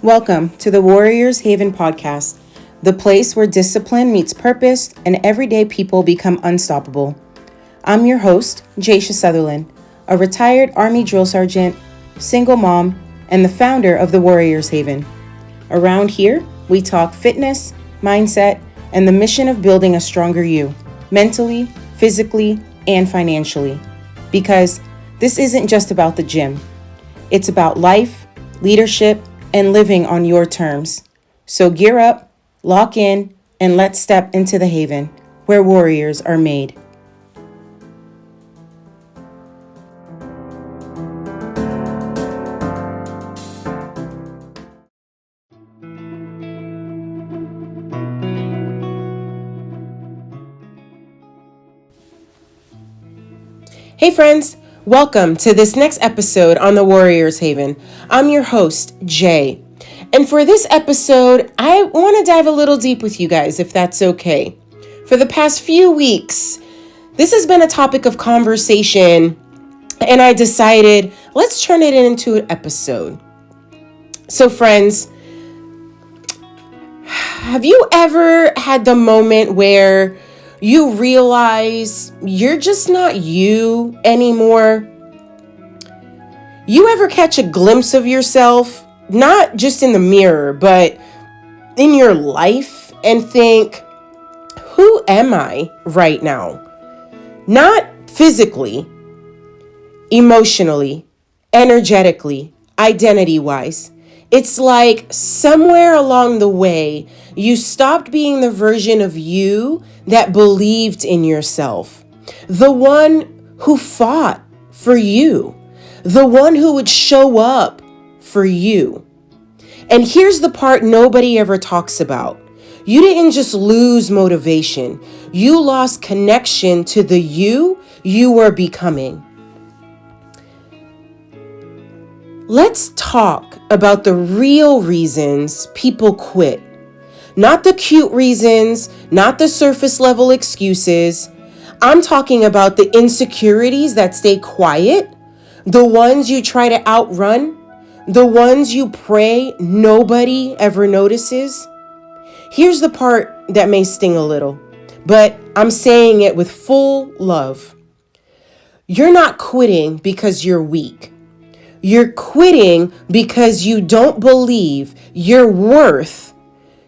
Welcome to the Warriors Haven podcast, the place where discipline meets purpose and everyday people become unstoppable. I'm your host, Jaisha Sutherland, a retired Army drill sergeant, single mom, and the founder of the Warriors Haven. Around here, we talk fitness, mindset, and the mission of building a stronger you, mentally, physically, and financially. Because this isn't just about the gym. It's about life, leadership, and living on your terms. So gear up, lock in, and let's step into the haven where warriors are made. Hey friends, welcome to this next episode on the Warriors Haven. I'm your host, Jay. And for this episode, I want to dive a little deep with you guys, if that's okay. For the past few weeks, this has been a topic of conversation, and I decided, let's turn it into an episode. So friends, have you ever had the moment where you realize you're just not you anymore? You ever catch a glimpse of yourself, not just in the mirror, but in your life, and think, who am I right now? Not physically, emotionally, energetically, identity-wise. It's like somewhere along the way, you stopped being the version of you that believed in yourself, the one who fought for you, the one who would show up for you. And here's the part nobody ever talks about. You didn't just lose motivation. You lost connection to the you were becoming. Let's talk about the real reasons people quit. Not the cute reasons, not the surface level excuses. I'm talking about the insecurities that stay quiet, the ones you try to outrun, the ones you pray nobody ever notices. Here's the part that may sting a little, but I'm saying it with full love. You're not quitting because you're weak. You're quitting because you don't believe you're worth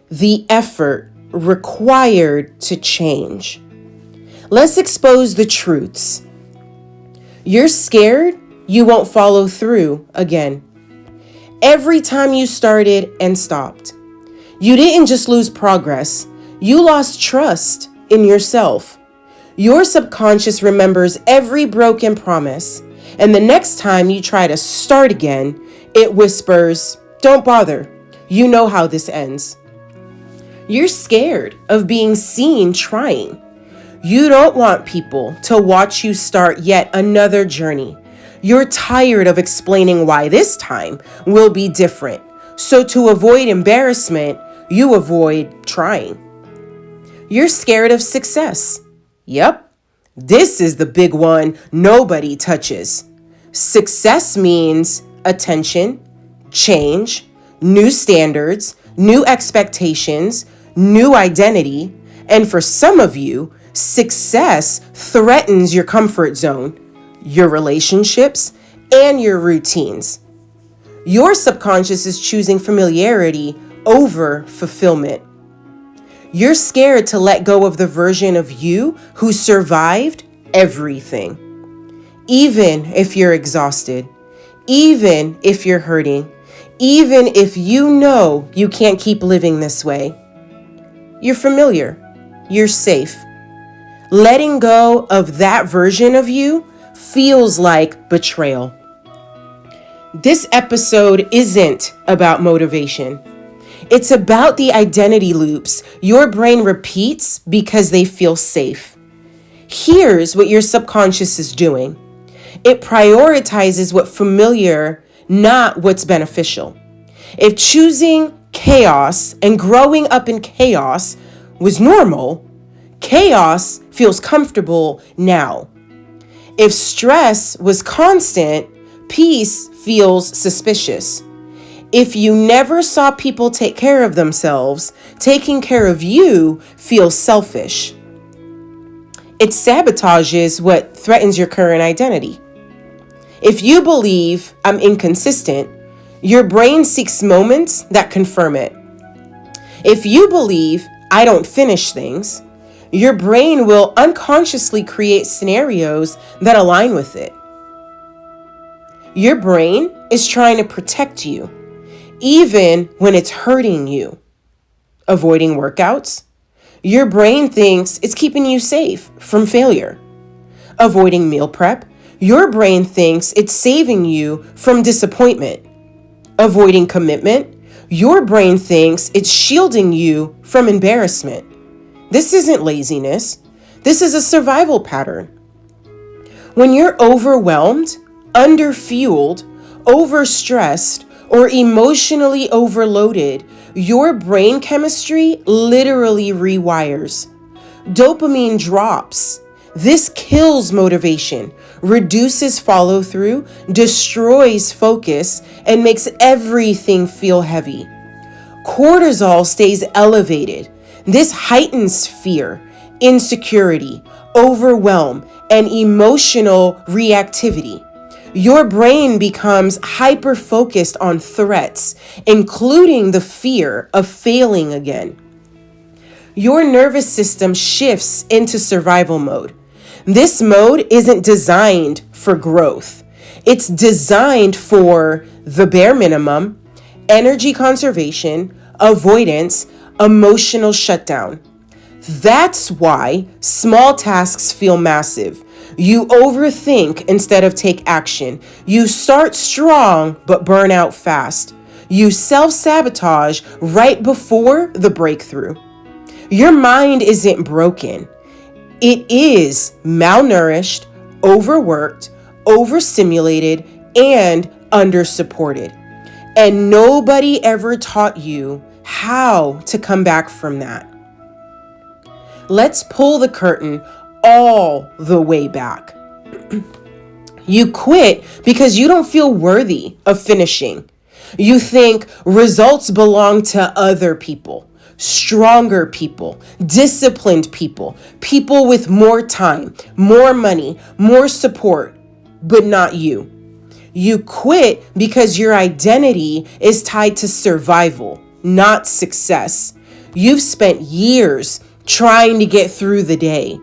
the effort required to change. Let's expose the truths. You're scared you won't follow through again. Every time you started and stopped, you didn't just lose progress, you lost trust in yourself. Your subconscious remembers every broken promise. And the next time you try to start again, it whispers, "Don't bother. You know how this ends." You're scared of being seen trying. You don't want people to watch you start yet another journey. You're tired of explaining why this time will be different. So to avoid embarrassment, you avoid trying. You're scared of success. Yep. This is the big one nobody touches. Success means attention, change, new standards, new expectations, new identity. And for some of you, success threatens your comfort zone, your relationships, and your routines. Your subconscious is choosing familiarity over fulfillment. You're scared to let go of the version of you who survived everything. Even if you're exhausted, even if you're hurting, even if you know you can't keep living this way. You're familiar. You're safe. Letting go of that version of you feels like betrayal. This episode isn't about motivation. It's about the identity loops your brain repeats because they feel safe. Here's what your subconscious is doing. It prioritizes what's familiar, not what's beneficial. If choosing chaos and growing up in chaos was normal, chaos feels comfortable now. If stress was constant, peace feels suspicious. If you never saw people take care of themselves, taking care of you feels selfish. It sabotages what threatens your current identity. If you believe I'm inconsistent, your brain seeks moments that confirm it. If you believe I don't finish things, your brain will unconsciously create scenarios that align with it. Your brain is trying to protect you, even when it's hurting you. Avoiding workouts, your brain thinks it's keeping you safe from failure. Avoiding meal prep, your brain thinks it's saving you from disappointment. Avoiding commitment, your brain thinks it's shielding you from embarrassment. This isn't laziness. This is a survival pattern. When you're overwhelmed, underfueled, overstressed, or emotionally overloaded, your brain chemistry literally rewires. Dopamine drops. This kills motivation, reduces follow-through, destroys focus, and makes everything feel heavy. Cortisol stays elevated. This heightens fear, insecurity, overwhelm, and emotional reactivity. Your brain becomes hyper-focused on threats, including the fear of failing again. Your nervous system shifts into survival mode. This mode isn't designed for growth. It's designed for the bare minimum, energy conservation, avoidance, emotional shutdown. That's why small tasks feel massive. You overthink instead of take action. You start strong but burn out fast. You self-sabotage right before the breakthrough. Your mind isn't broken. It is malnourished, overworked, overstimulated, and undersupported. And nobody ever taught you how to come back from that. Let's pull the curtain all the way back. You quit because you don't feel worthy of finishing. You think results belong to other people, stronger people, disciplined people, people with more time, more money, more support, but not you. You quit because your identity is tied to survival, not success. You've spent years trying to get through the day.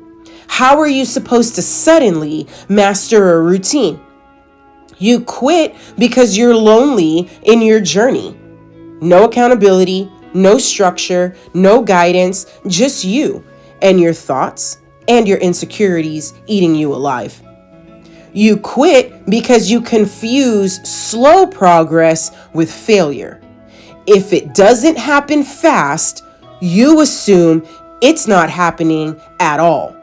How are you supposed to suddenly master a routine? You quit because you're lonely in your journey. No accountability, no structure, no guidance, just you and your thoughts and your insecurities eating you alive. You quit because you confuse slow progress with failure. If it doesn't happen fast, you assume it's not happening at all.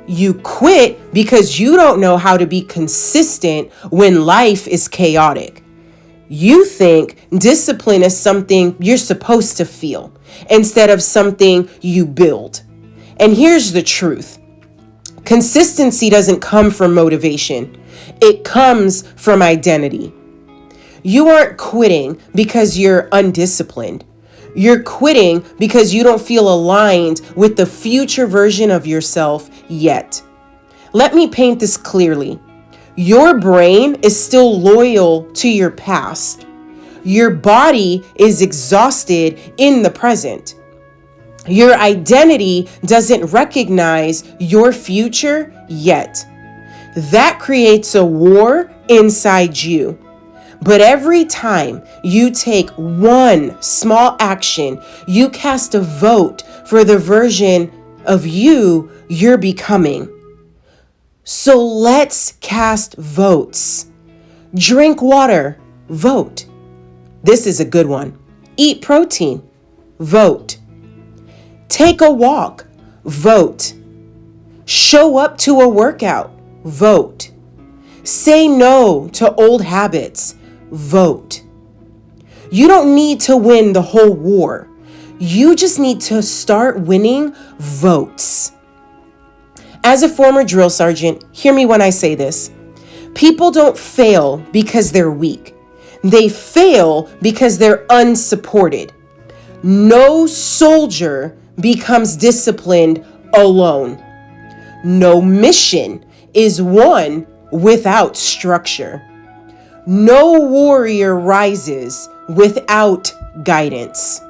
You quit because you don't know how to be consistent when life is chaotic. You think discipline is something you're supposed to feel instead of something you build. And here's the truth. Consistency doesn't come from motivation. It comes from identity. You aren't quitting because you're undisciplined. You're quitting because you don't feel aligned with the future version of yourself yet. Let me paint this clearly. Your brain is still loyal to your past. Your body is exhausted in the present. Your identity doesn't recognize your future yet. That creates a war inside you. But every time you take one small action, you cast a vote for the version of you you're becoming. So let's cast votes. Drink water, vote. This is a good one. Eat protein, vote. Take a walk, vote. Show up to a workout, vote. Say no to old habits, vote. You don't need to win the whole war. You just need to start winning votes. As a former drill sergeant, hear me when I say this. People don't fail because they're weak. They fail because they're unsupported. No soldier becomes disciplined alone. No mission is won without structure. No warrior rises without guidance.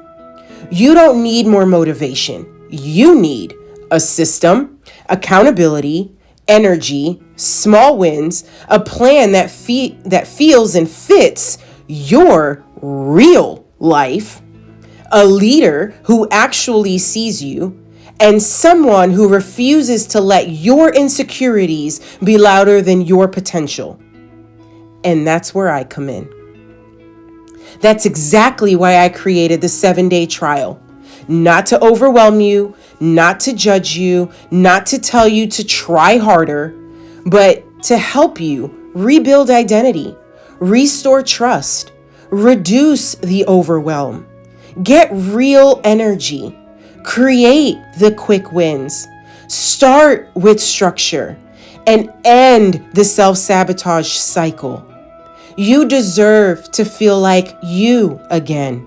You don't need more motivation. You need a system, accountability, energy, small wins, a plan that feels and fits your real life, a leader who actually sees you, and someone who refuses to let your insecurities be louder than your potential. And that's where I come in. That's exactly why I created the 7-day trial. Not to overwhelm you, not to judge you, not to tell you to try harder, but to help you rebuild identity, restore trust, reduce the overwhelm, get real energy, create the quick wins, start with structure, and end the self-sabotage cycle. You deserve to feel like you again.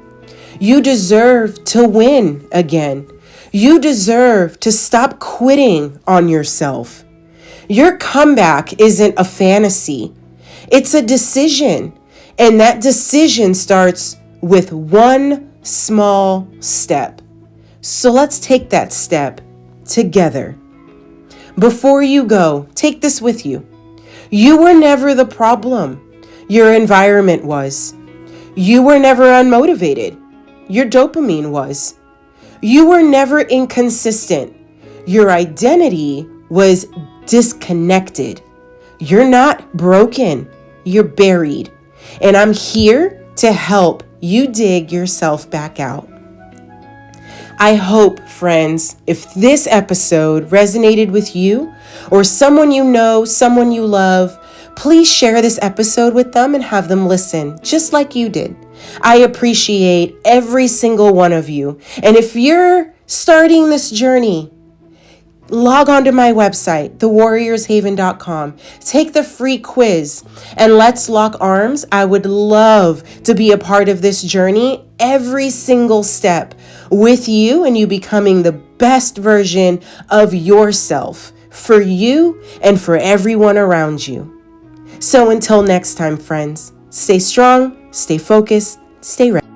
You deserve to win again. You deserve to stop quitting on yourself. Your comeback isn't a fantasy. It's a decision. And that decision starts with one small step. So let's take that step together. Before you go, take this with you. You were never the problem. Your environment was. You were never unmotivated. Your dopamine was. You were never inconsistent. Your identity was disconnected. You're not broken. You're buried. And I'm here to help you dig yourself back out. I hope, friends, if this episode resonated with you or someone you know, someone you love, please share this episode with them and have them listen just like you did. I appreciate every single one of you. And if you're starting this journey, log on to my website, thewarriorshaven.com. Take the free quiz and let's lock arms. I would love to be a part of this journey every single step with you and you becoming the best version of yourself for you and for everyone around you. So until next time, friends, stay strong, stay focused, stay ready.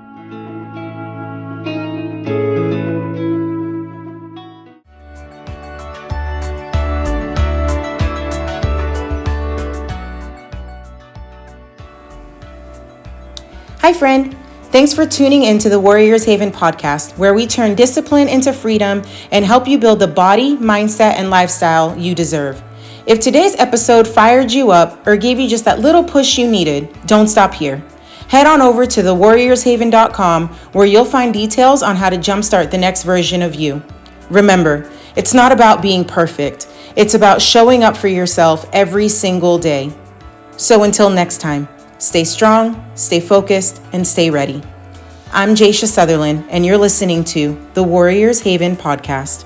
Hi, friend. Thanks for tuning in to the Warriors Haven podcast, where we turn discipline into freedom and help you build the body, mindset, and lifestyle you deserve. If today's episode fired you up or gave you just that little push you needed, don't stop here. Head on over to thewarriorshaven.com, where you'll find details on how to jumpstart the next version of you. Remember, it's not about being perfect. It's about showing up for yourself every single day. So until next time, stay strong, stay focused, and stay ready. I'm Jaisha Sutherland, and you're listening to the Warriors Haven podcast.